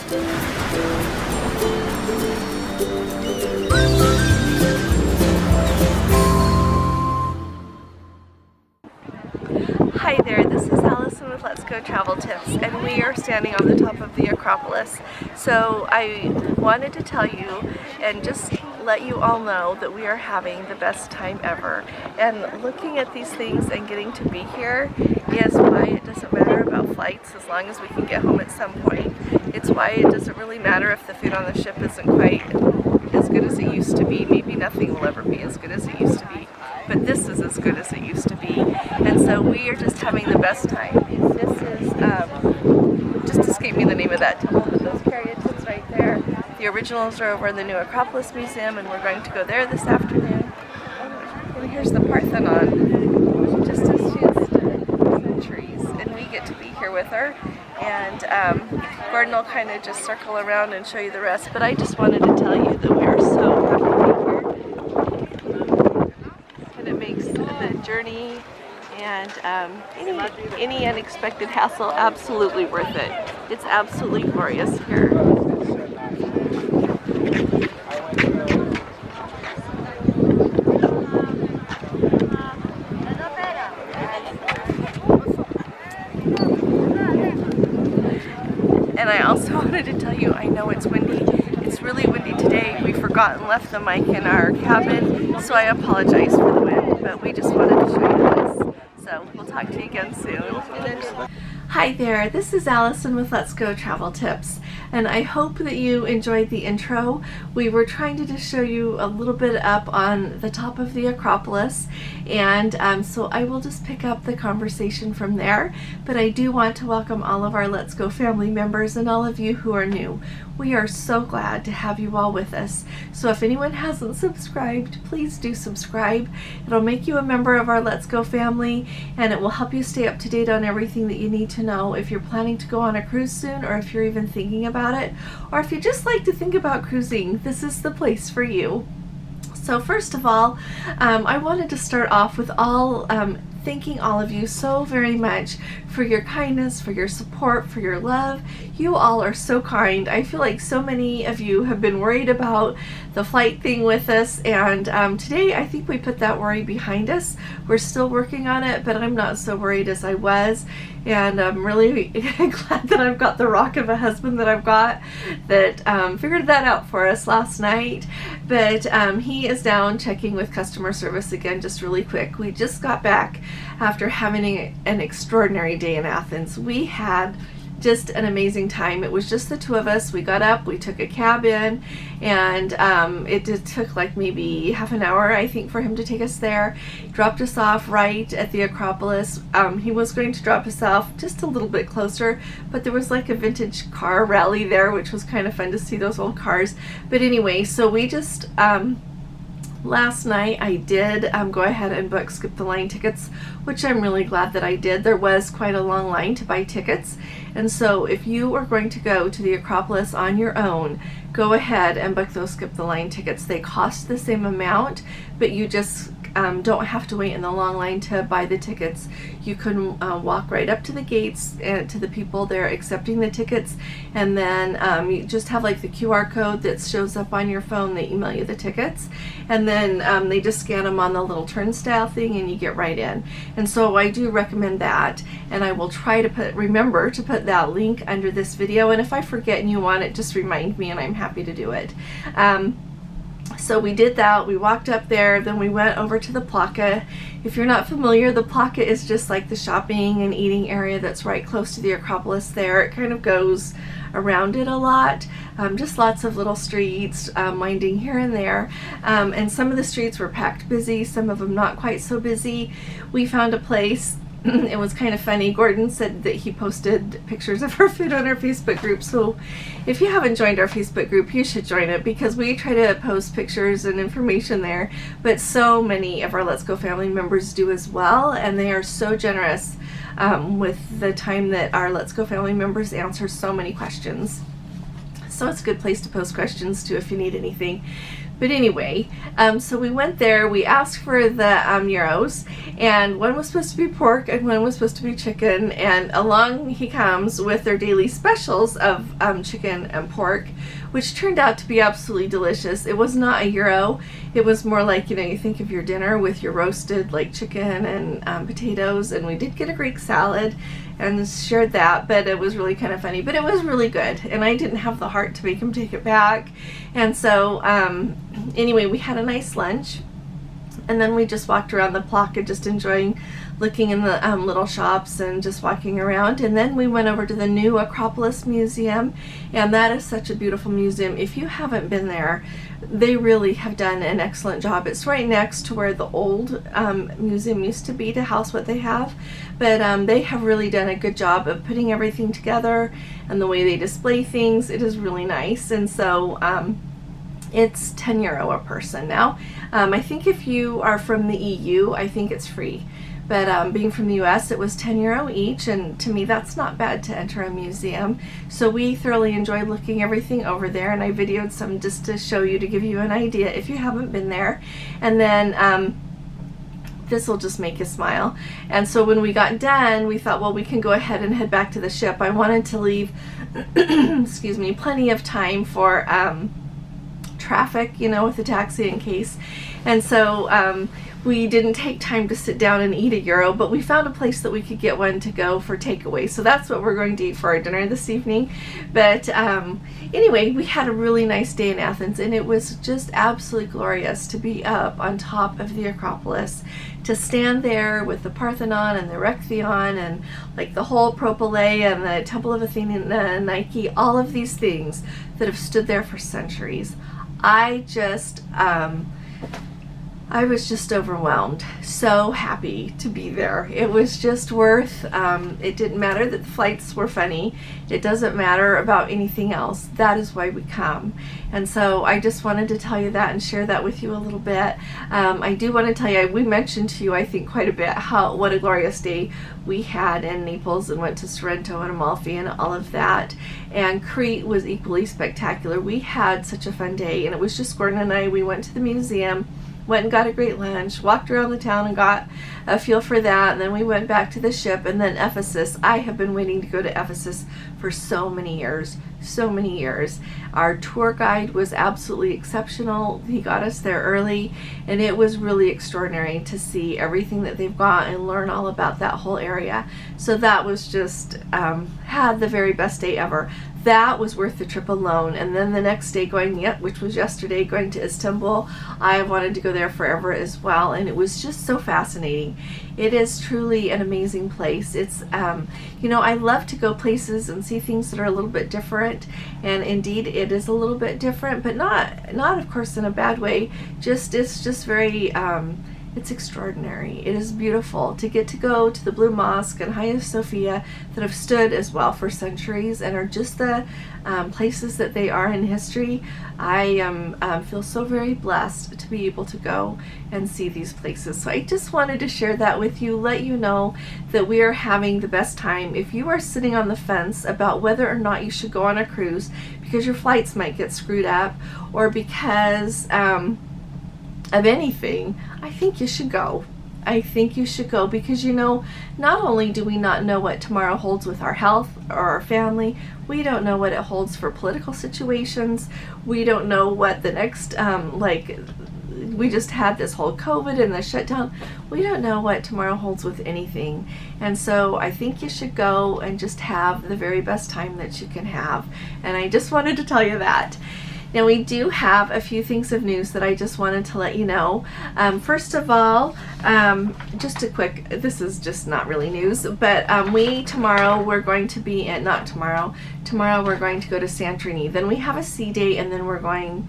Hi there, this is Allison with Let's Go Travel Tips, and we are standing on the top of the Acropolis. So I wanted to tell you and just let you all know that we are having the best time ever. And looking at these things and getting to be here is why it doesn't matter about flights as long as we can get home at some point. It's why it doesn't really matter if the food on the ship isn't quite as good as it used to be. Maybe nothing will ever be as good as it used to be, but this is as good as it used to be. And so we are just having the best time. This is, just escaped me the name of that temple, but those caryatids right there. The originals are over in the new Acropolis Museum, and we're going to go there this afternoon. And here's the Parthenon, just as she has stood for centuries, and we get to be here with her. And Gordon will kind of just circle around and show you the rest, but I just wanted to tell you that we are so happy to be here. And it makes the journey and any unexpected hassle absolutely worth it. It's absolutely glorious here. And I also wanted to tell you, I know it's windy. It's really windy today. We forgot and left the mic in our cabin, so I apologize for the wind, but we just wanted to show you this. So we'll talk to you again soon. Hi there, this is Allison with Let's Go Travel Tips, and I hope that you enjoyed the intro. We were trying to just show you a little bit up on the top of the Acropolis, and so I will just pick up the conversation from there, but I do want to welcome all of our Let's Go family members and all of you who are new. We are so glad to have you all with us. So if anyone hasn't subscribed, please do subscribe. It'll make you a member of our Let's Go family, and it will help you stay up to date on everything that you need to know if you're planning to go on a cruise soon, or if you're even thinking about it, or if you just like to think about cruising, this is the place for you. So first of all, I wanted to start off with thanking all of you so very much for your kindness, for your support, for your love. You all are so kind. I feel like so many of you have been worried about the flight thing with us, and today I think we put that worry behind us. We're still working on it, but I'm not so worried as I was, and I'm really glad that I've got the rock of a husband that I've got that figured that out for us last night. But he is down checking with customer service again just really quick. We just got back after having an extraordinary day in Athens. We had just an amazing time. It was just the two of us. We got up, we took a cab in, and it took like maybe half an hour, I think, for him to take us there. He dropped us off right at the Acropolis. He was going to drop us off just a little bit closer, but there was like a vintage car rally there, which was kind of fun to see those old cars. But anyway, so we just last night I did go ahead and book skip the line tickets, which I'm really glad that I did. There was quite a long line to buy tickets, and so if you are going to go to the Acropolis on your own, go ahead and book those skip the line tickets. They cost the same amount, but you just don't have to wait in the long line to buy the tickets. You can walk right up to the gates and to the people there accepting the tickets, and then you just have like the QR code that shows up on your phone. They email you the tickets, and then they just scan them on the little turnstile thing, and you get right in. And so I do recommend that, and I will try to remember to put that link under this video, and if I forget and you want it, just remind me and I'm happy to do it. So we did that. We walked up there, then we went over to the Plaka. If you're not familiar, the Plaka is just like the shopping and eating area that's right close to the Acropolis there. It kind of goes around it a lot. Just lots of little streets winding here and there. And some of the streets were packed busy, some of them not quite so busy. We found a place. It was kind of funny. Gordon said that he posted pictures of our food on our Facebook group, so if you haven't joined our Facebook group, you should join it, because we try to post pictures and information there, but so many of our Let's Go family members do as well, and they are so generous with the time that our Let's Go family members answer so many questions. So it's a good place to post questions too if you need anything. But anyway, so we went there, we asked for the gyros, and one was supposed to be pork and one was supposed to be chicken, and along he comes with their daily specials of chicken and pork, which turned out to be absolutely delicious. It was not a gyro, it was more like, you know, you think of your dinner with your roasted like chicken and potatoes, and we did get a Greek salad and shared that, but it was really kind of funny, but it was really good, and I didn't have the heart to make him take it back. And so anyway, we had a nice lunch, and then we just walked around the Plaka, just enjoying looking in the little shops and just walking around. And then we went over to the new Acropolis Museum, and that is such a beautiful museum. If you haven't been there, they really have done an excellent job. It's right next to where the old museum used to be, to house what they have, but they have really done a good job of putting everything together, and the way they display things, it is really nice. And so it's €10 a person now. I think if you are from the EU, I think it's free. But being from the US, it was €10 each, and to me that's not bad to enter a museum. So we thoroughly enjoyed looking everything over there, and I videoed some just to show you, to give you an idea if you haven't been there. And then this will just make you smile. And so when we got done, we thought, well, we can go ahead and head back to the ship. I wanted to leave excuse me, plenty of time for traffic, you know, with the taxi in case. And so we didn't take time to sit down and eat a gyro, but we found a place that we could get one to go for takeaway. So that's what we're going to eat for our dinner this evening. But anyway, we had a really nice day in Athens, and it was just absolutely glorious to be up on top of the Acropolis, to stand there with the Parthenon and the Rectheon and like the whole Acropole and the Temple of Athena and Nike, all of these things that have stood there for centuries. I was just overwhelmed. So happy to be there. It was just worth, it didn't matter that the flights were funny. It doesn't matter about anything else. That is why we come. And so I just wanted to tell you that and share that with you a little bit. I do want to tell you, we mentioned to you, I think, quite a bit what a glorious day we had in Naples, and went to Sorrento and Amalfi and all of that. And Crete was equally spectacular. We had such a fun day, and it was just Gordon and I. We went to the museum, went and got a great lunch, walked around the town and got a feel for that, and then we went back to the ship. And then Ephesus, I have been waiting to go to Ephesus for so many years. Our tour guide was absolutely exceptional. He got us there early, and it was really extraordinary to see everything that they've got and learn all about that whole area. So that was just, had the very best day ever. That was worth the trip alone. And then the next day which was yesterday, going to Istanbul, I wanted to go there forever as well, and it was just so fascinating. It is truly an amazing place. It's, you know, I love to go places and see things that are a little bit different, and indeed it is a little bit different, but not of course in a bad way. It's just very, it's extraordinary. It is beautiful to get to go to the Blue Mosque and Hagia Sophia that have stood as well for centuries and are just the places that they are in history. I feel so very blessed to be able to go and see these places. So I just wanted to share that with you, let you know that we are having the best time. If you are sitting on the fence about whether or not you should go on a cruise because your flights might get screwed up, or because of anything, I think you should go. I think you should go, because, you know, not only do we not know what tomorrow holds with our health or our family, we don't know what it holds for political situations. We don't know what the next, we just had this whole COVID and the shutdown. We don't know what tomorrow holds with anything. And so I think you should go and just have the very best time that you can have. And I just wanted to tell you that. Now, we do have a few things of news that I just wanted to let you know. First of all, just a quick, this is just not really news, but tomorrow we're going to be at, tomorrow we're going to go to Santorini. Then we have a sea day, and then we're going,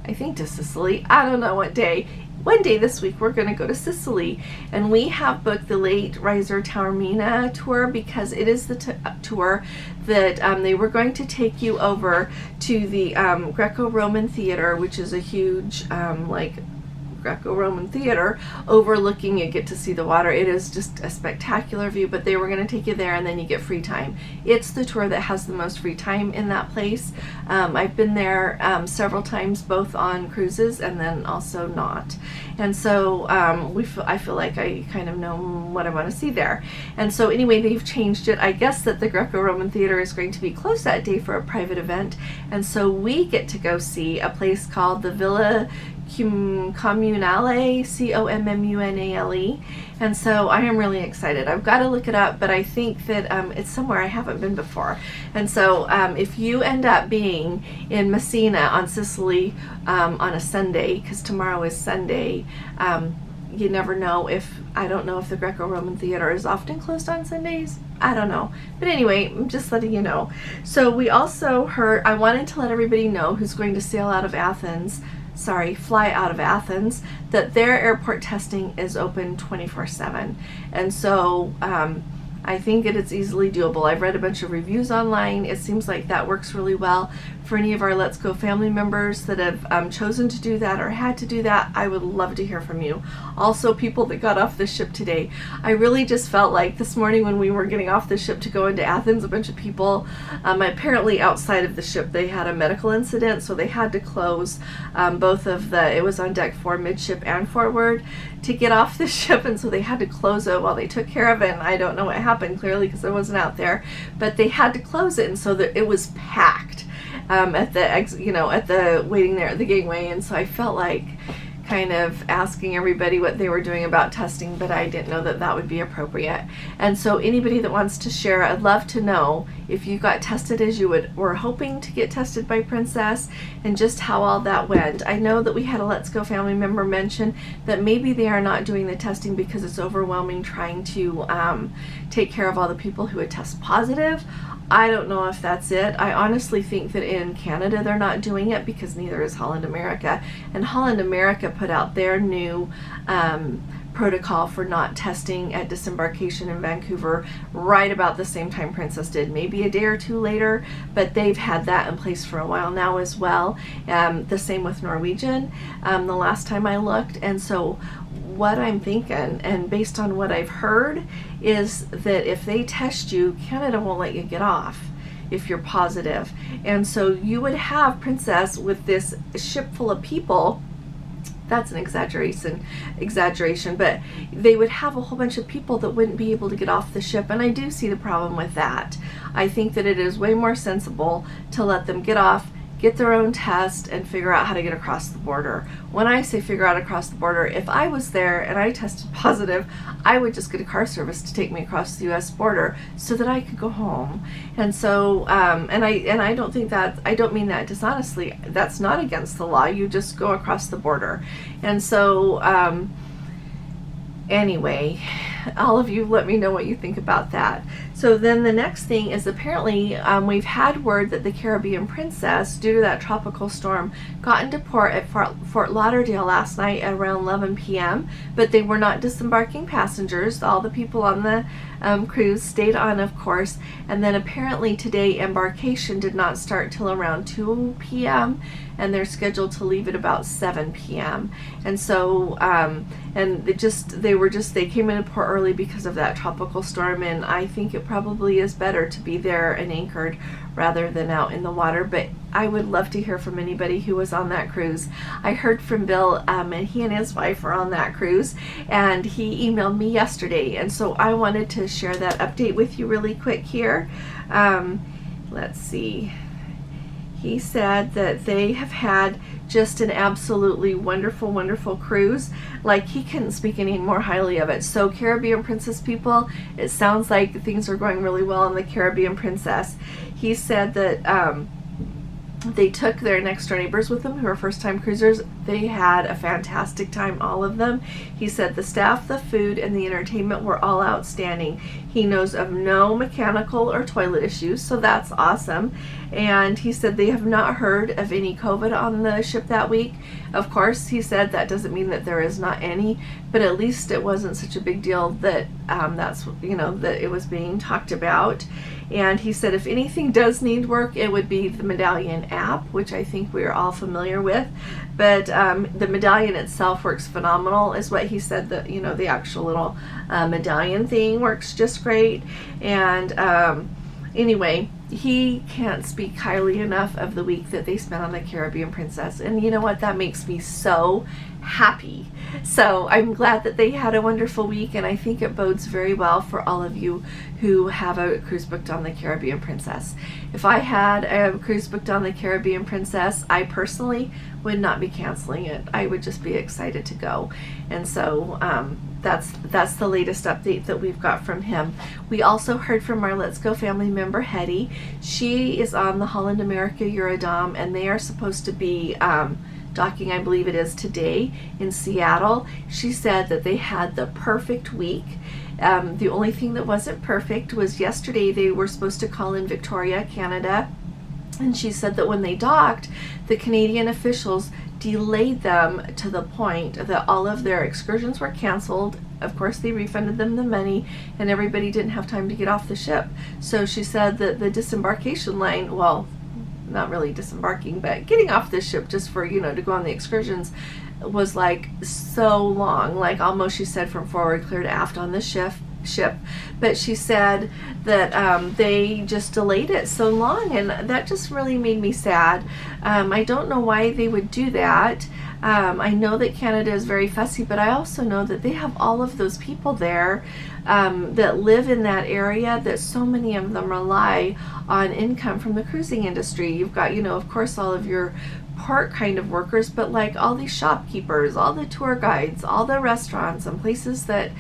I think, to Sicily. I don't know what day. One day this week we're going to go to Sicily, and we have booked the Late Riser Taormina tour, because it is the tour that they were going to take you over to the Greco-Roman theater, which is a huge Greco-Roman theater overlooking. You get to see the water. It is just a spectacular view, but they were going to take you there, and then you get free time. It's the tour that has the most free time in that place. I've been there several times, both on cruises and then also not. And so I feel like I kind of know what I want to see there. And so anyway, they've changed it. I guess that the Greco-Roman theater is going to be closed that day for a private event, and so we get to go see a place called the Villa Communale, Communale, and so I am really excited. I've got to look it up, but I think that it's somewhere I haven't been before. And so if you end up being in Messina on Sicily on a Sunday, because tomorrow is Sunday, you never know. I don't know if the Greco-Roman theater is often closed on Sundays. I don't know. But anyway, I'm just letting you know. So we also heard, I wanted to let everybody know who's going to fly out of Athens, that their airport testing is open 24/7. And so I think it's easily doable. I've read a bunch of reviews online. It seems like that works really well. For any of our Let's Go family members that have chosen to do that or had to do that, I would love to hear from you. Also, people that got off the ship today, I really just felt like this morning when we were getting off the ship to go into Athens, a bunch of people, apparently outside of the ship, they had a medical incident, so they had to close both of it was on deck 4, midship and forward, to get off the ship, and so they had to close it while they took care of it. And I don't know what happened, clearly, because I wasn't out there, but they had to close it, and so it was packed at the waiting there at the gateway. And so I felt like kind of asking everybody what they were doing about testing, but I didn't know that would be appropriate. And so anybody that wants to share, I'd love to know if you got tested as you were hoping to get tested by Princess, and just how all that went. I know that we had a Let's Go family member mention that maybe they are not doing the testing because it's overwhelming trying to take care of all the people who would test positive. I don't know if that's it. I honestly think that in Canada they're not doing it because neither is Holland America. And Holland America put out their new protocol for not testing at disembarkation in Vancouver right about the same time Princess did, maybe a day or two later, but they've had that in place for a while now as well. The same with Norwegian the last time I looked. And so what I'm thinking, and based on what I've heard, is that if they test you, Canada won't let you get off if you're positive. And so you would have Princess with this ship full of people. That's an exaggeration, but they would have a whole bunch of people that wouldn't be able to get off the ship, and I do see the problem with that. I think that it is way more sensible to let them get off, get their own test, and figure out how to get across the border. When I say figure out across the border, if I was there and I tested positive, I would just get a car service to take me across the U.S. border so that I could go home. And so, and I don't think that, I don't mean that dishonestly. That's not against the law. You just go across the border. And so, anyway, all of you let me know what you think about that. So then the next thing is apparently we've had word that the Caribbean Princess, due to that tropical storm, got into port at Fort Lauderdale last night at around 11 p.m., but they were not disembarking passengers. All the people on the cruise stayed on, of course, and then apparently today embarkation did not start till around 2 p.m., and they're scheduled to leave at about 7 p.m. And so, and they came into port early because of that tropical storm, and I think it probably is better to be there and anchored rather than out in the water. But I would love to hear from anybody who was on that cruise. I heard from Bill, and he and his wife are on that cruise, and he emailed me yesterday, and so I wanted to share that update with you really quick here. Let's see. He said that they have had just an absolutely wonderful, wonderful cruise. Like, he couldn't speak any more highly of it. So Caribbean Princess people, it sounds like things are going really well on the Caribbean Princess. He said that they took their next door neighbors with them who are first-time cruisers. They had a fantastic time, all of them. He said the staff, the food, and the entertainment were all outstanding. He knows of no mechanical or toilet issues, so that's awesome. And he said they have not heard of any COVID on the ship that week. Of course, he said that doesn't mean that there is not any, but at least it wasn't such a big deal that that it was being talked about. And he said if anything does need work, it would be the medallion app, which I think we're all familiar with. But the medallion itself works phenomenal, is what he said. That, you know, the actual little medallion thing works just great. And anyway, he can't speak highly enough of the week that they spent on the Caribbean Princess. And you know what? That makes me so happy. So I'm glad that they had a wonderful week, and I think it bodes very well for all of you who have a cruise booked on the Caribbean Princess. If I had a cruise booked on the Caribbean Princess, I personally would not be canceling it. I would just be excited to go. And so that's the latest update that we've got from him. We also heard from our Let's Go family member Hetty. She is on the Holland America Eurodom, and they are supposed to be docking, I believe it is today, in Seattle. She said that they had the perfect week. The only thing that wasn't perfect was yesterday they were supposed to call in Victoria, Canada, and she said that when they docked, the Canadian officials delayed them to the point that all of their excursions were canceled. Of course, they refunded them the money, and everybody didn't have time to get off the ship. So she said that the disembarkation line, well, not really disembarking, but getting off the ship just for, you know, to go on the excursions, was like so long, like almost, she said, from forward clear to aft on the ship. But she said that they just delayed it so long, and that just really made me sad. I don't know why they would do that. I know that Canada is very fussy, but I also know that they have all of those people there that live in that area, that so many of them rely on income from the cruising industry. You've got, you know, of course, all of your port kind of workers, but like all these shopkeepers, all the tour guides, all the restaurants and places that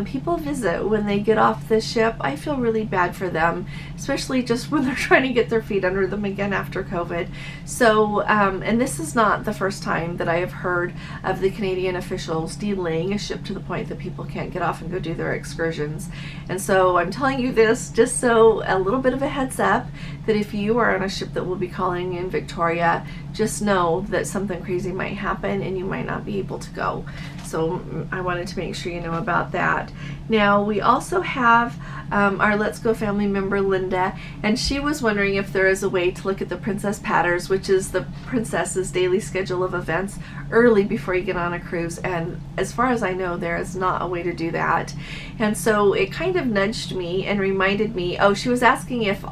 people visit when they get off the ship. I feel really bad for them, especially just when they're trying to get their feet under them again after COVID. So, and this is not the first time that I have heard of the Canadian officials delaying a ship to the point that people can't get off and go do their excursions. And so I'm telling you this just so a little bit of a heads up, that if you are on a ship that will be calling in Victoria, just know that something crazy might happen and you might not be able to go. So I wanted to make sure you know about that. Now we also have our Let's Go family member Linda, and she was wondering if there is a way to look at the Princess Patters, which is the Princess's daily schedule of events, early before you get on a cruise. And as far as I know, there is not a way to do that. And so it kind of nudged me and reminded me, oh, she was asking if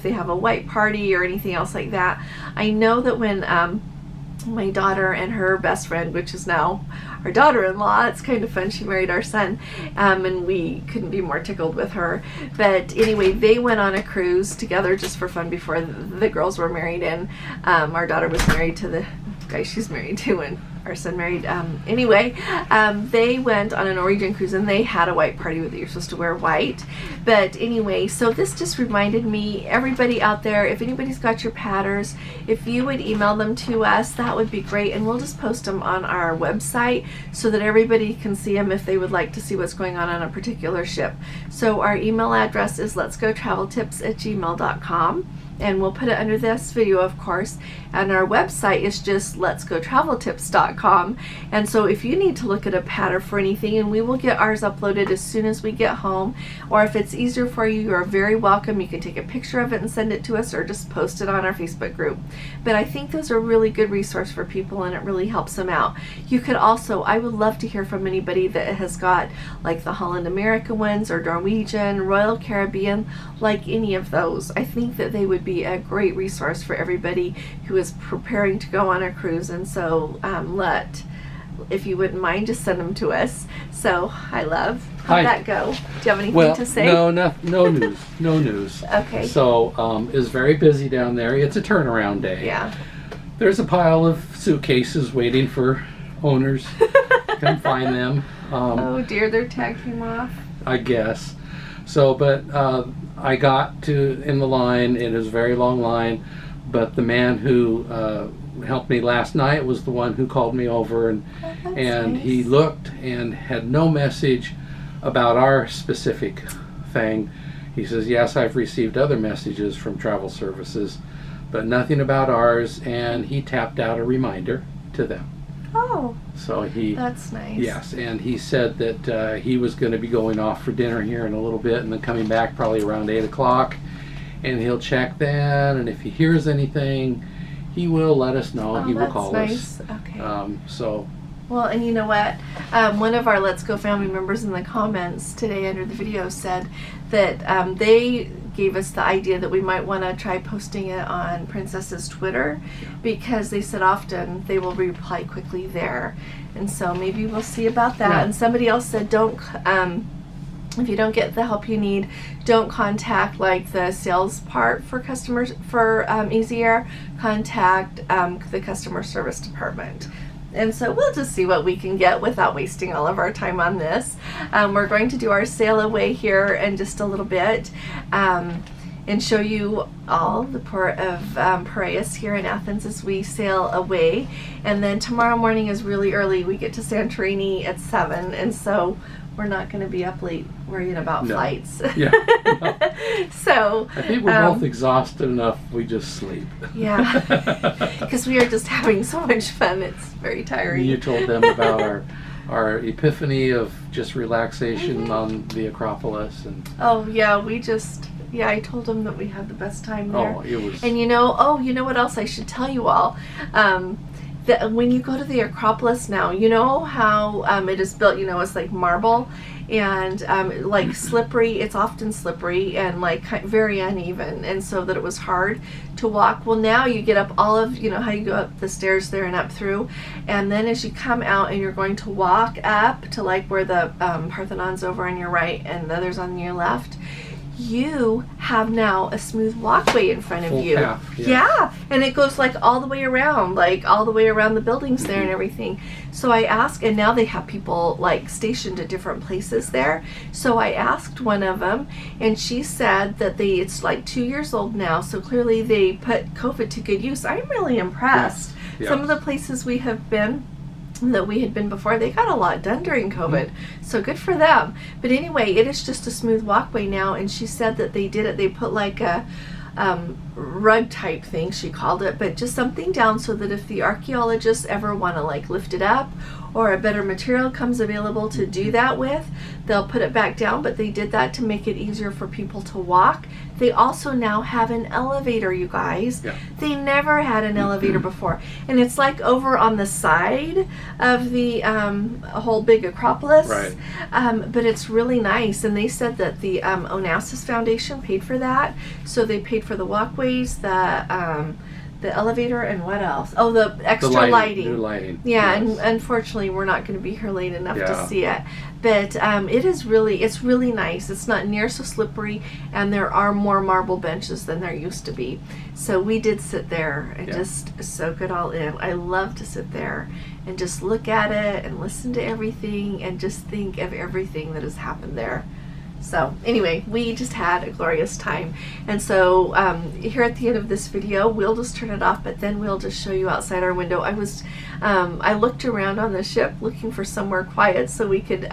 they have a white party or anything else like that. I know that when my daughter and her best friend, which is now our daughter-in-law, it's kind of fun, she married our son, and we couldn't be more tickled with her. But anyway, they went on a cruise together just for fun before the girls were married, and our daughter was married to the guy she's married to, and our son married. Anyway, they went on a Norwegian cruise, and they had a white party that you're supposed to wear white. But anyway, so this just reminded me, everybody out there, if anybody's got your patterns, if you would email them to us, that would be great, and we'll just post them on our website so that everybody can see them if they would like to see what's going on a particular ship. So our email address is letsgotraveltips@gmail.com. And we'll put it under this video, of course. And our website is just letsgotraveltips.com. And so if you need to look at a pattern for anything, and we will get ours uploaded as soon as we get home, or if it's easier for you, you are very welcome. You can take a picture of it and send it to us, or just post it on our Facebook group. But I think those are a really good resource for people, and it really helps them out. You could also, I would love to hear from anybody that has got like the Holland America ones, or Norwegian, Royal Caribbean, like any of those. I think that they would be a great resource for everybody who is preparing to go on a cruise. And so if you wouldn't mind, just send them to us. So hi, love. How'd that go? Do you have anything to say? No news. No news. Okay. So it's very busy down there. It's a turnaround day. Yeah. There's a pile of suitcases waiting for owners to come find them. Oh dear, their tag came off. I guess. So, but I got in the line. It is a very long line, but the man who helped me last night was the one who called me over, and nice. He looked and had no message about our specific thing. He says, yes, I've received other messages from travel services, but nothing about ours, and he tapped out a reminder to them. Oh, so that's nice. Yes, and he said that he was going to be going off for dinner here in a little bit, and then coming back probably around 8 o'clock, and he'll check that, and if he hears anything, he will let us know. Oh, He will that's call nice. us. Okay. So Well, and you know what? One of our Let's Go family members in the comments today under the video said that they gave us the idea that we might want to try posting it on Princess's Twitter, because they said often they will reply quickly there. And so maybe we'll see about that. Yeah. And somebody else said don't, if you don't get the help you need, don't contact like the sales part for customers for Easy Air. Contact the customer service department. And so we'll just see what we can get without wasting all of our time on this. We're going to do our sail away here in just a little bit, and show you all the port of Piraeus here in Athens as we sail away. And then tomorrow morning is really early. We get to Santorini at 7, and so we're not going to be up late worrying about flights. Yeah. So I think we're both exhausted enough. We just sleep. Yeah, because we are just having so much fun. It's very tiring. You told them about our epiphany of just relaxation on the Acropolis, and oh yeah, I told them that we had the best time there. oh, it was. And you know what else I should tell you all? That when you go to the Acropolis now, you know how it is built, it's like marble and like slippery. It's often slippery and like very uneven, and so that it was hard to walk. Well, now you get up all of, how you go up the stairs there and up through, and then as you come out and you're going to walk up to like where the Parthenon's over on your right and the others on your left, you have now a smooth walkway in front of Full you. path, Yeah, and it goes like all the way around, the buildings there and everything. So I asked, and now they have people like stationed at different places there. So I asked one of them, and she said that it's like 2 years old now, so clearly they put COVID to good use. I'm really impressed. Yes. Some of the places we had been before, they got a lot done during COVID, so good for them. But anyway, it is just a smooth walkway now, and she said that they put like a rug type thing, she called it, but just something down so that if the archaeologists ever want to like lift it up, or a better material comes available to do that with, they'll put it back down. But they did that to make it easier for people to walk. They also now have an elevator, you guys. Yeah. They never had an elevator before, and it's like over on the side of the whole big Acropolis. Right. But it's really nice, and they said that the Onassis Foundation paid for that, so they paid for the walkways, the elevator, and what else? Oh, the extra lighting. New lighting. Yeah, Yes. and unfortunately we're not going to be here late enough to Yeah. see it. But it's really nice. It's not near so slippery, and there are more marble benches than there used to be. So we did sit there and just soak it all in. I love to sit there and just look at it and listen to everything and just think of everything that has happened there. So anyway, we just had a glorious time. And so here at the end of this video, we'll just turn it off, but then we'll just show you outside our window. I looked around on the ship looking for somewhere quiet so we could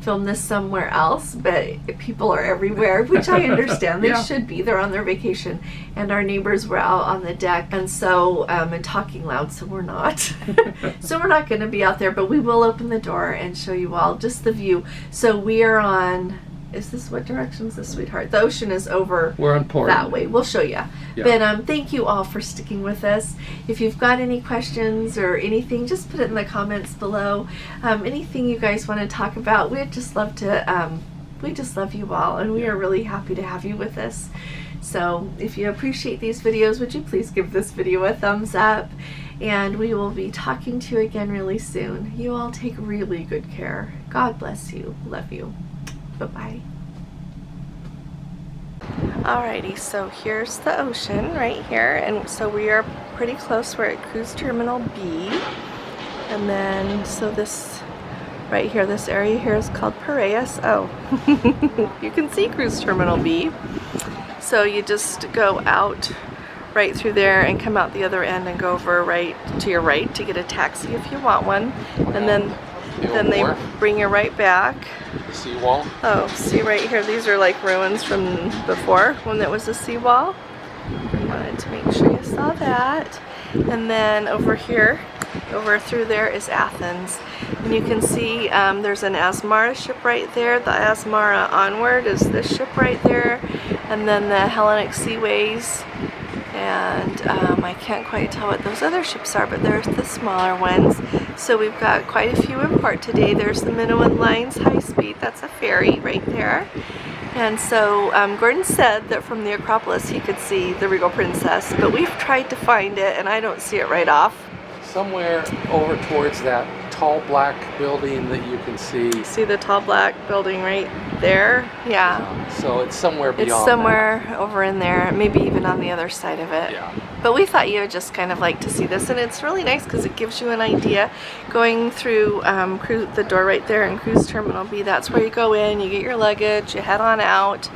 film this somewhere else, but people are everywhere, which I understand. They should be. They're on their vacation, and our neighbors were out on the deck, and so and talking loud, so we're not. So we're not going to be out there, but we will open the door and show you all just the view. So we are on... what direction is this, sweetheart? The ocean is over. We're on port. That way. We'll show you. Yeah. But thank you all for sticking with us. If you've got any questions or anything, just put it in the comments below. Anything you guys want to talk about, we'd just love to. We just love you all, and we are really happy to have you with us. So if you appreciate these videos, would you please give this video a thumbs up? And we will be talking to you again really soon. You all take really good care. God bless you. Love you. Bye-bye. Alrighty, so here's the ocean right here, and so we are pretty close. We're at Cruise Terminal B, and then so this right here, this area here is called Piraeus. Oh, you can see Cruise Terminal B. So you just go out right through there and come out the other end and go over right to your right to get a taxi if you want one, and then they bring you right back. The seawall. Oh, see right here, these are like ruins from before when it was a seawall. I wanted to make sure you saw that. And then over here, over through there is Athens. And you can see there's an Asmara ship right there. The Asmara Onward is this ship right there. and then the Hellenic Seaways, and I can't quite tell what those other ships are, but there's the smaller ones. So we've got quite a few in port today. There's the Minoan Lines High Speed, that's a ferry right there. And so Gordon said that from the Acropolis he could see the Regal Princess, but we've tried to find it and I don't see it right off. Somewhere over towards that tall black building that you can see. See the tall black building right there? Yeah. So it's somewhere beyond. It's somewhere over in there, maybe even on the other side of it. Yeah. But we thought you would just kind of like to see this, and it's really nice because it gives you an idea. Going through the door right there in Cruise Terminal B, that's where you go in, you get your luggage, you head on out.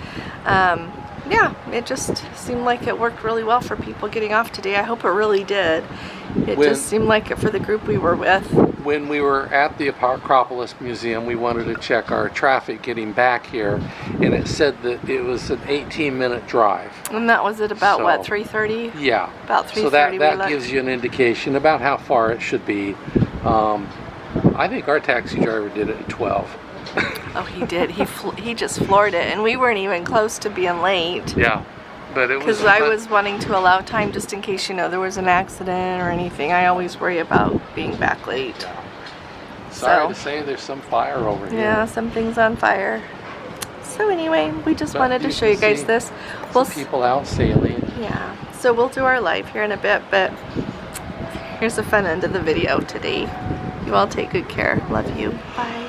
Yeah, it just seemed like it worked really well for people getting off today. I hope it really did. It just seemed like it for the group we were with. When we were at the Acropolis Museum, we wanted to check our traffic getting back here, and it said that it was an 18-minute drive. And that was at about, what, 3:30? Yeah. About 3:30. So that gives you an indication about how far it should be. I think our taxi driver did it at 12. Oh, he did. He just floored it, and we weren't even close to being late. Yeah, but it was because I was wanting to allow time just in case, you know, there was an accident or anything. I always worry about being back late. Yeah. Sorry to say, there's some fire over here. Yeah, something's on fire. So anyway, we just wanted to show you guys this. Some people out sailing. Yeah. So we'll do our live here in a bit, but here's the fun end of the video today. You all take good care. Love you. Bye.